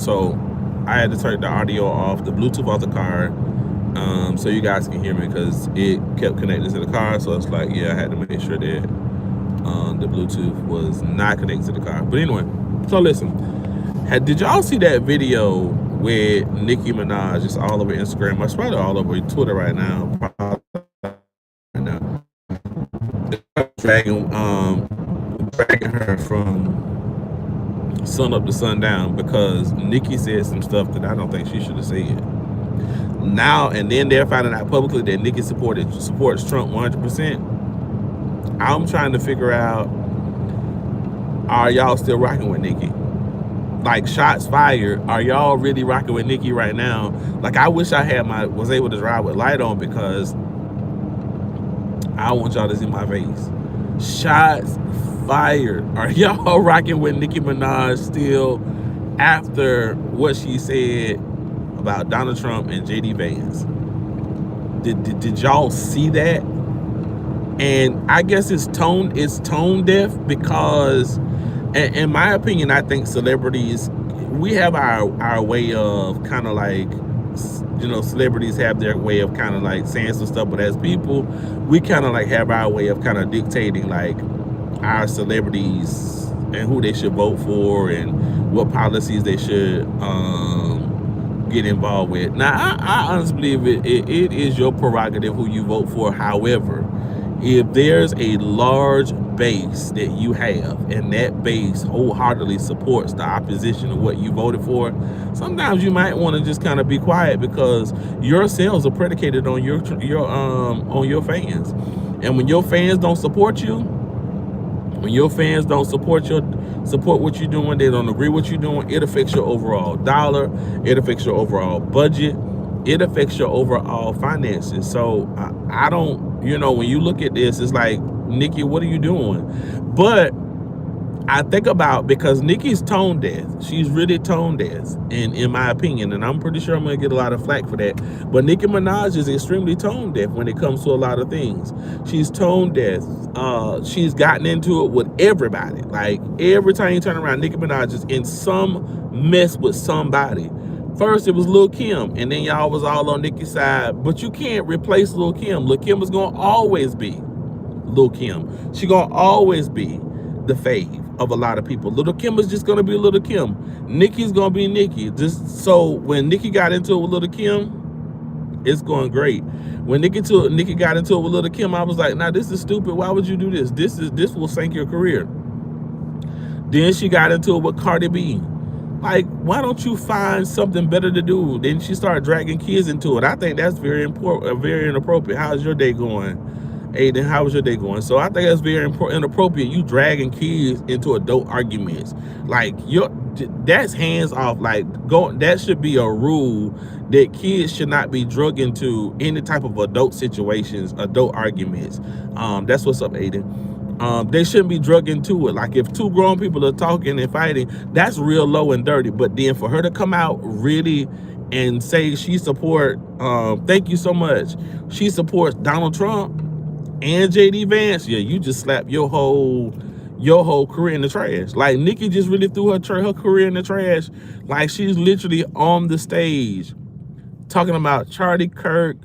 So I had to turn the audio off, the Bluetooth off the car, so you guys can hear me because it kept connected to the car. So it's like, yeah, I had to make sure that the Bluetooth was not connected to the car. But anyway, so listen, did y'all see that video with Nicki Minaj just all over Instagram? It's probably all over Twitter right now. Right now, dragging dragging her from sun up to sundown because Nicki said some stuff that I don't think she should have said. Now and then they're finding out publicly that Nicki supports Trump 100%. I'm trying to figure out, are y'all still rocking with Nicki? Like, shots fired, are y'all really rocking with Nicki right now? Like, I wish I was able to drive with light on because I want y'all to see my face. Shots fired. Are y'all rocking with Nicki Minaj still after what she said about Donald Trump and JD Vance? Did y'all see that? And I guess it's tone deaf because, in my opinion, I think celebrities, we have our way of kind of like, celebrities have their way of kind of like saying some stuff, but as people, we kind of like have our way of kind of dictating like our celebrities and who they should vote for and what policies they should get involved with. Now, I honestly believe it is your prerogative who you vote for. However, if there's a large base that you have and that base wholeheartedly supports the opposition of what you voted for, sometimes you might want to just kind of be quiet because your sales are predicated on your fans. And when your fans don't support you, when your fans don't support what you're doing, they don't agree with what you're doing, it affects your overall dollar, it affects your overall budget, it affects your overall finances. So I don't, when you look at this, it's like, Nicki, what are you doing? But I think about, because Nicki's tone deaf. She's really tone deaf, in my opinion, and I'm pretty sure I'm gonna get a lot of flack for that. But Nicki Minaj is extremely tone deaf when it comes to a lot of things. She's tone deaf. She's gotten into it with everybody. Like, every time you turn around, Nicki Minaj is in some mess with somebody. First, it was Lil Kim, and then y'all was all on Nicki's side. But you can't replace Lil Kim. Lil Kim is gonna always be Lil Kim. She gonna always be the fave of a lot of people. Little Kim is just gonna be Little Kim. Nicki's gonna be Nicki. Just so when Nicki got into it with Little Kim, it's going great. When Nicki got into it with Little Kim, I was like, nah, this is stupid. Why would you do this? This will sink your career. Then she got into it with Cardi B. Like, why don't you find something better to do? Then she started dragging kids into it. I think that's very important, very inappropriate. How's your day going, Aiden? How was your day going? So I think that's very inappropriate. You dragging kids into adult arguments. Like, that's hands off. Like, that should be a rule that kids should not be drugged into any type of adult situations, adult arguments. That's what's up, Aiden. They shouldn't be drugged into it. Like, if two grown people are talking and fighting, that's real low and dirty. But then for her to come out really and say she support, thank you so much, she supports Donald Trump and JD Vance, yeah, you just slapped your whole career in the trash. Like, Nicki just really threw her career in the trash. Like, she's literally on the stage talking about Charlie Kirk,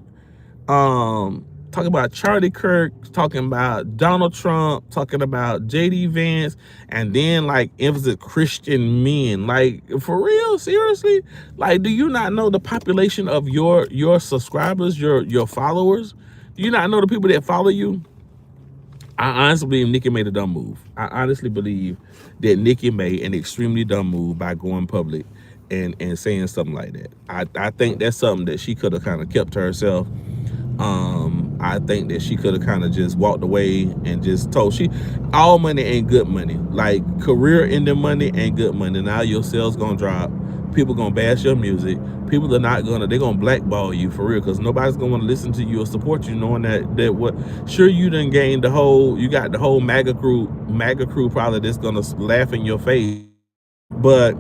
talking about Donald Trump, talking about JD Vance, and then like emphasis Christian men. Like, for real, seriously? Like, do you not know the population of your subscribers, your followers? Do you not know the people that follow you? I honestly believe Nicki made a dumb move. I honestly believe that Nicki made an extremely dumb move by going public and saying something like that. I think that's something that she could have kind of kept to herself. I think that she could have kind of just walked away and just told all money ain't good money. Like, career ending money ain't good money. Now your sales gonna drop. People gonna bash your music. People are not gonna, they're gonna blackball you for real, because nobody's gonna want to listen to you or support you, knowing that what, sure, you done gained you got the whole MAGA crew probably that's gonna laugh in your face, but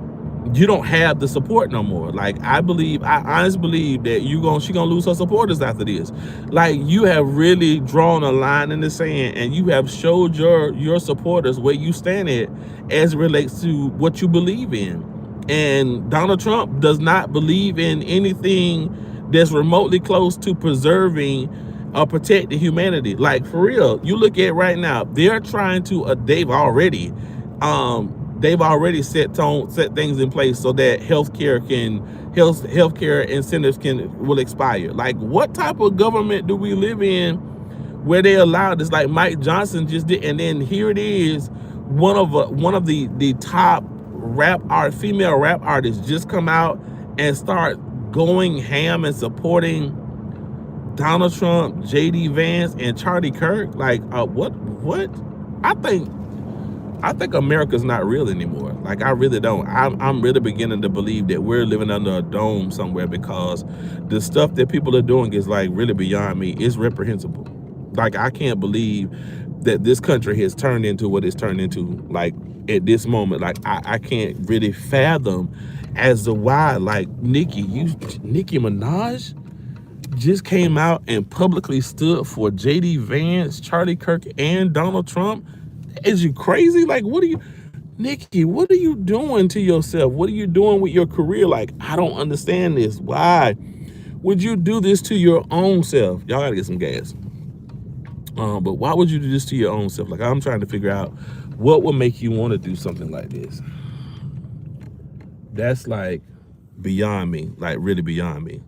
you don't have the support no more. Like, I honestly believe that she gonna lose her supporters after this. Like, you have really drawn a line in the sand, and you have showed your supporters where you stand at as it relates to what you believe in. And Donald Trump does not believe in anything that's remotely close to preserving or protecting humanity. Like, for real, you look at right now, they're trying to they've already set things in place so that healthcare incentives will expire. Like, what type of government do we live in where they allow this? Like Mike Johnson just did, and then here it is, one of the top female rap artists just come out and start going ham and supporting Donald Trump, JD Vance, and Charlie Kirk. Like, what? I think America's not real anymore. Like, I really don't. I'm really beginning to believe that we're living under a dome somewhere, because the stuff that people are doing is like really beyond me. It's reprehensible. Like, I can't believe that this country has turned into what it's turned into, like, at this moment. Like, I can't really fathom as to why, like, Nicki Minaj just came out and publicly stood for JD Vance, Charlie Kirk, and Donald Trump. Is you crazy? Like, Nicki, what are you doing to yourself? What are you doing with your career? Like, I don't understand this. Why would you do this to your own self? Y'all gotta get some gas. But why would you do this to your own self? Like, I'm trying to figure out what would make you want to do something like this. That's like beyond me, like really beyond me.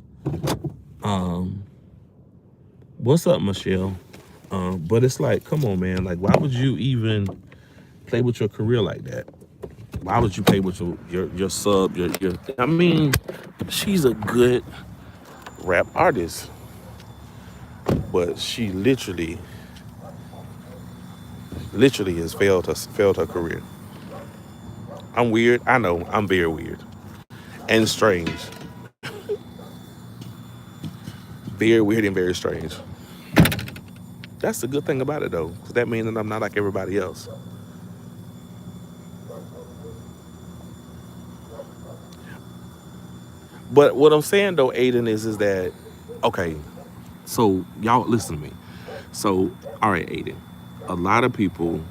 What's up, Michelle? But it's like, come on, man. Like, why would you even play with your career like that? Why would you play with your sub? I mean, she's a good rap artist, but she literally has failed her career. I'm weird. I know. I'm very weird and strange. Very weird and very strange. That's the good thing about it, though, because that means that I'm not like everybody else. But what I'm saying, though, Aiden, is that, okay, so y'all listen to me. So, all right, Aiden, a lot of people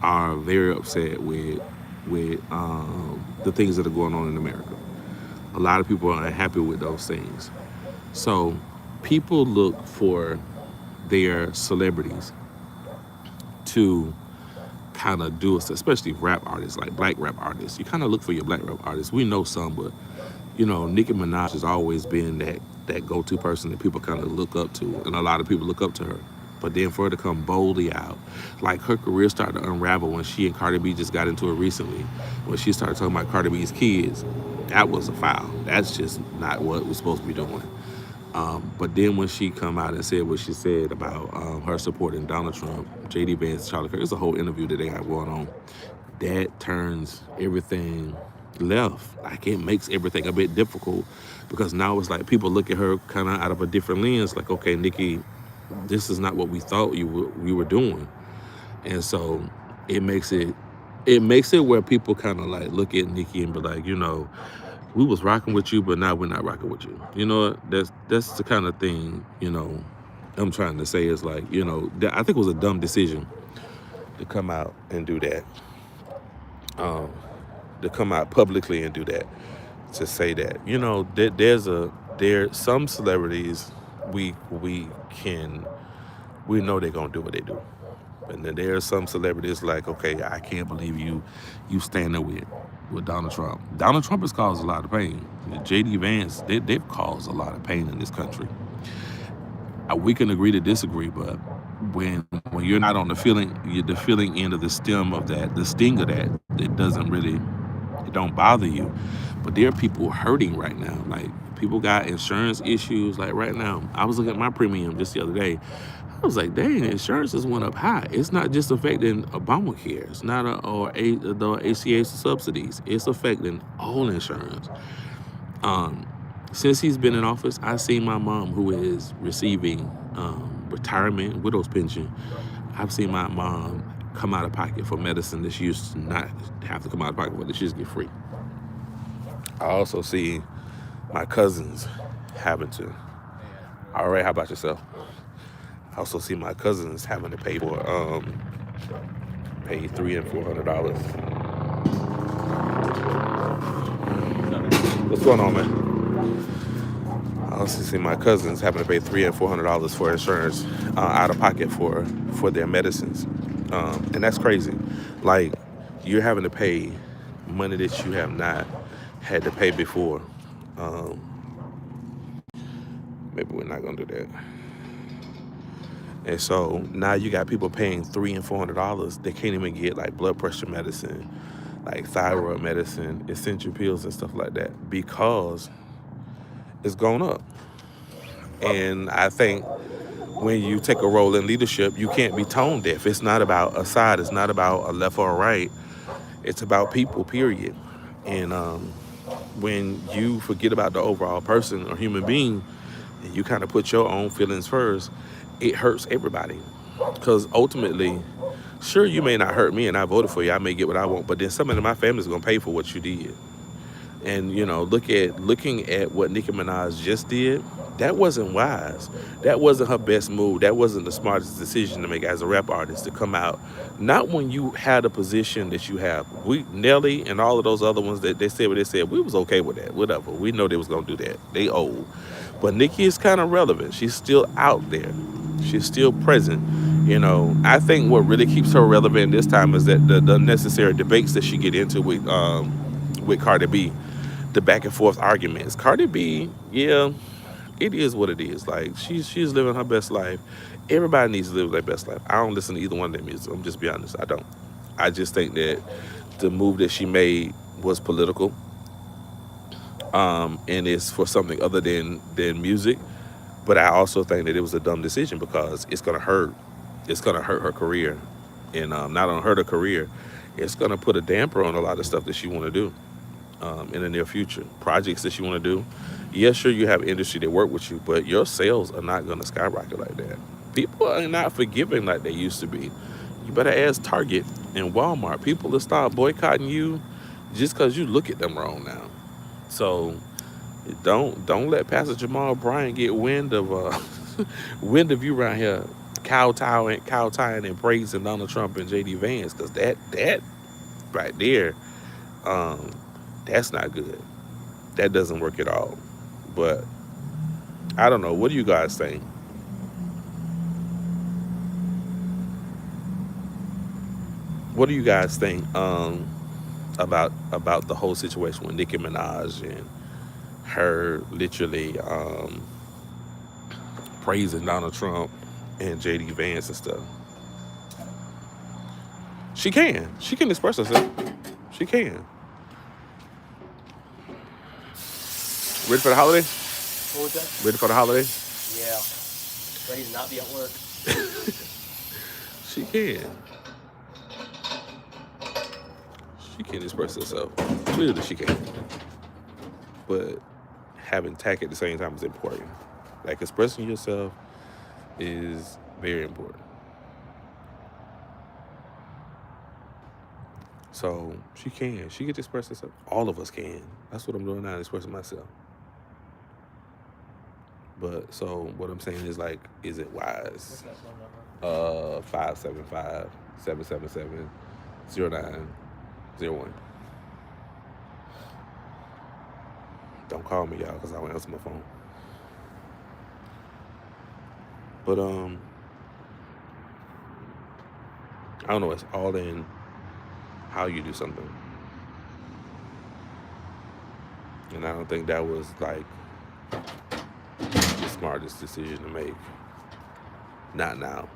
are very upset with the things that are going on in America. A lot of people are unhappy with those things. So people look for their celebrities to kind of do it, especially rap artists, like black rap artists. You kind of look for your black rap artists. We know some, but you know, Nicki Minaj has always been that go-to person that people kind of look up to, and a lot of people look up to her. But then for her to come boldly out, like her career started to unravel when she and Cardi B just got into it recently. When she started talking about Cardi B's kids, that was a foul. That's just not what we're supposed to be doing. But then when she come out and said what she said about her supporting Donald Trump, JD Vance, Charlie Kirk, it's a whole interview that they got going on. That turns everything left. Like, it makes everything a bit difficult, because now it's like people look at her kind of out of a different lens. Like, okay, Nicki, this is not what we thought we were doing. And so it makes it where people kind of like look at Nicki and be like, you know, we was rocking with you, but now we're not rocking with you. You know, that's the kind of thing, you know, I'm trying to say is like, you know, I think it was a dumb decision to come out and do that. To come out publicly and do that, to say that, you know, there's some celebrities we know they're gonna do what they do, and then there are some celebrities like, okay, I can't believe you stand there with Donald Trump. Donald Trump has caused a lot of pain. JD Vance, they've caused a lot of pain in this country. We can agree to disagree, but when you're not on the feeling end of the stem of that, the sting of that, it doesn't really, it don't bother you. But there are people hurting right now. Like, people got insurance issues. Like, right now, I was looking at my premium just the other day. I was like, dang, insurance has went up high. It's not just affecting Obamacare. It's not the ACA subsidies. It's affecting all insurance. Since he's been in office, I've seen my mom, who is receiving retirement, widow's pension. I've seen my mom come out of pocket for medicine that she used to not have to come out of pocket for, that she just get free. I also see my cousins having to. All right, how about yourself? I also see my cousins having to pay for pay $300 and $400 What's going on, man? I also see my cousins having to pay $300 and $400 for insurance out of pocket for their medicines, and that's crazy. Like, you're having to pay money that you have not had to pay before. Um, Maybe we're not gonna do that. And so now you got people paying $300 and $400. They can't even get like blood pressure medicine, like thyroid medicine, essential pills and stuff like that because it's gone up. And I think when you take a role in leadership, you can't be tone deaf. It's not about a side. It's not about a left or a right. It's about people, period. And when you forget about the overall person or human being, and you kind of put your own feelings first, it hurts everybody. Because ultimately, sure, you may not hurt me and I voted for you. I may get what I want, but then somebody in my family is going to pay for what you did. And, you know, looking at what Nicki Minaj just did, that wasn't wise. That wasn't her best move. That wasn't the smartest decision to make as a rap artist, to come out. Not when you had a position that you have. Nelly and all of those other ones that they said what they said, we was okay with that. Whatever. We know they was going to do that. They old. But Nicki is kind of relevant. She's still out there. She's still present. You know, I think what really keeps her relevant this time is that the unnecessary debates that she get into with Cardi B, the back and forth arguments. Cardi B, yeah, it is what it is. Like, she's living her best life. Everybody needs to live their best life. I don't listen to either one of their music. I'm just be honest. I don't. I just think that the move that she made was political, and it's for something other than music. But I also think that it was a dumb decision because it's gonna hurt. It's gonna hurt her career, and not only hurt her career, it's gonna put a damper on a lot of stuff that she want to do in the near future. Projects that you want to do. Yeah, sure, you have industry that work with you, but your sales are not going to skyrocket like that. People are not forgiving like they used to be. You better ask Target and Walmart. People will start boycotting you just because you look at them wrong now. So don't let Pastor Jamal Bryant get wind of wind of you around here kowtowing and praising Donald Trump and JD Vance, because that right there, that's not good. That doesn't work at all. But I don't know. What do you guys think? What do you guys think about the whole situation with Nicki Minaj and her literally praising Donald Trump and JD Vance and stuff? She can express herself. She can. Ready for the holiday? What was that? Ready for the holiday? Yeah. Ready to not be at work. She can. She can express herself. Clearly she can. But having tact at the same time is important. Like, expressing yourself is very important. So she can. She can express herself. All of us can. That's what I'm doing now, expressing myself. But so what I'm saying is, like, is it wise? 575-777-0901. Don't call me, y'all, because I won't answer my phone. But I don't know. It's all in how you do something, and I don't think that was like the smartest decision to make. Not now.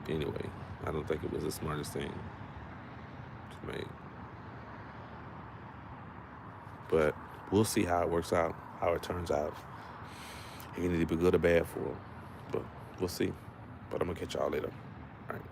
Anyway, I don't think it was the smartest thing to make. But we'll see how it works out, how it turns out. It can either be good or bad for them. But we'll see. But I'm going to catch y'all later. All right.